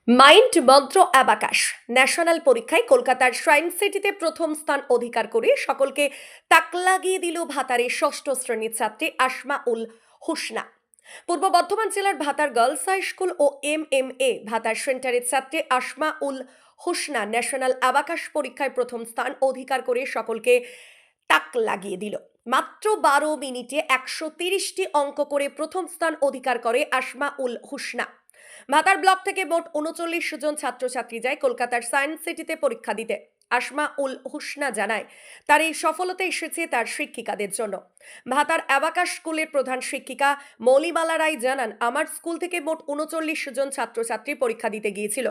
Mind মন্ত্র Abakash national পরীক্ষায় কলকাতার শ্রাইন সিটিতে প্রথম স্থান অধিকার করে সকলকে তাক লাগিয়ে দিল ভাতারের ষষ্ঠ শ্রেণীর ছাত্রী আসমা উল হুসনা। পূর্ব বর্ধমান জেলার ভাতার গার্লস হাই স্কুল ও MMA ভাতার সেন্টারের ছাত্রী আসমা উল হুসনা ন্যাশনাল অ্যাবাকাশ পরীক্ষায় প্রথম স্থান অধিকার করে সকলকে তাক লাগিয়ে দিল। মাত্র 12 মিনিটে 130টি অঙ্ক করে প্রথম স্থান অধিকার করে আসমা উল হুসনা। ভাতার ব্লক থেকে মোট 39 জন ছাত্রছাত্রী যায় কলকাতার সায়েন্স সিটিতে পরীক্ষা দিতে। আসমা উল হুসনা জানায় তার এই সফলতা এসেছে তার শিক্ষিকাদের জন্য। ভাতার অ্যাবাকাশ স্কুলের প্রধান শিক্ষিকা মৌলিমালা রায় জানান, আমার স্কুল থেকে মোট 39 জন ছাত্রছাত্রী পরীক্ষা দিতে গিয়েছিল,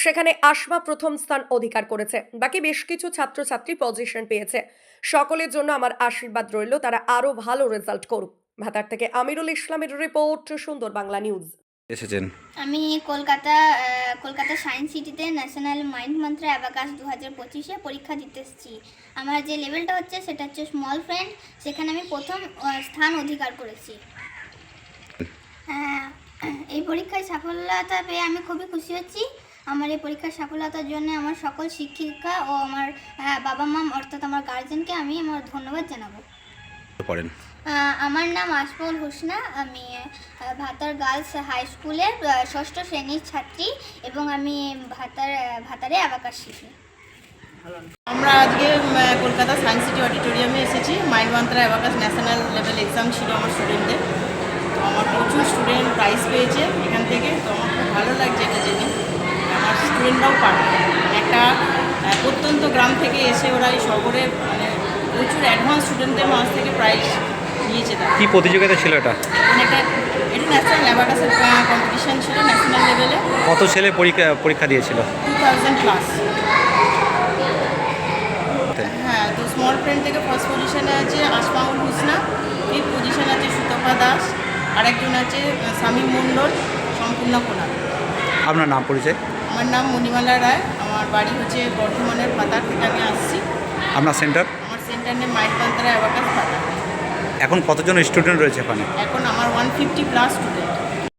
সেখানে আসমা প্রথম স্থান অধিকার করেছে, বাকি বেশ কিছু ছাত্রছাত্রী পজিশন পেয়েছে। সকলের জন্য আমার আশীর্বাদ রইল, তারা আরো ভালো রেজাল্ট করুক। ভাতার থেকে আমিরুল ইসলামের রিপোর্ট, সুন্দর বাংলা নিউজ। এসেছেন আমি কলকাতা সায়েন্স সিটিতে ন্যাশনাল মাইন্ড মন্ত্র অ্যাবাকাশ 2025-এ পরীক্ষা দিতে এসেছি। আমার যে লেভেলটা হচ্ছে সেটা হচ্ছে স্মল ফ্রেন্ড, সেখানে আমি প্রথম স্থান অধিকার করেছি। এই পরীক্ষায় সাফল্যতা পেয়ে আমি খুবই খুশি হচ্ছি। আমার এই পরীক্ষার সফলতার জন্য আমার সকল শিক্ষিকা ও আমার বাবা মা অর্থাৎ আমার গার্জেনকে আমি আমার ধন্যবাদ জানাবো। পড়েন। আমার নাম আসমা উল হুসনা, আমি ভাতার গার্লস হাই স্কুলের ষষ্ঠ শ্রেণীর ছাত্রী এবং আমি ভাতারে অ্যাবাকাশ শিখি। আমরা আজকে কলকাতা সায়েন্স সিটি অডিটোরিয়ামে এসেছি। মাইন্ড মন্ত্র অ্যাবাকাশ ন্যাশনাল লেভেল এক্সাম ছিল আমার স্টুডেন্টদের, তো আমার প্রচুর স্টুডেন্ট প্রাইজ পেয়েছে এখান থেকে। তো আমার খুব ভালো লাগছে এটা জেনে। আমার স্টুডেন্টরাও পারে, একটা প্রত্যন্ত গ্রাম থেকে এসে ওরা এই শহরে প্রচুর অ্যাডভান্স স্টুডেন্টদের মাঝ থেকে প্রাইজ নিয়েছে। তারা কি প্রতিযোগিতা ছিল এটা? এটা ন্যাশনাল অ্যাবাকাসের কম্পিটিশান ছিল ন্যাশনাল লেভেলে। কত ছেলে পরীক্ষা দিয়েছিল? 2000 প্লাস। হ্যাঁ, তো স্মল ফ্রেন্ড থেকে ফার্স্ট পজিশনে আছে আসমা উল হুসনা, ফিফথ পজিশনে আছে সুতপা দাস, আরেকজন আছে শামীম মণ্ডল, সম্পূর্ণ কোনা। আপনার নাম পরিচয়? আমার নাম মণিমালা রায়, আমার বাড়ি হচ্ছে বর্ধমানের পাতার থেকে আমি আসছি। আপনার সেন্টার? আমার সেন্টার নেম মাইন্ড মন্ত্র অ্যাবাকাশ পাতা। এখন কতজন স্টুডেন্ট রয়েছে ওখানে? এখন আমার 150 প্লাস স্টুডেন্ট।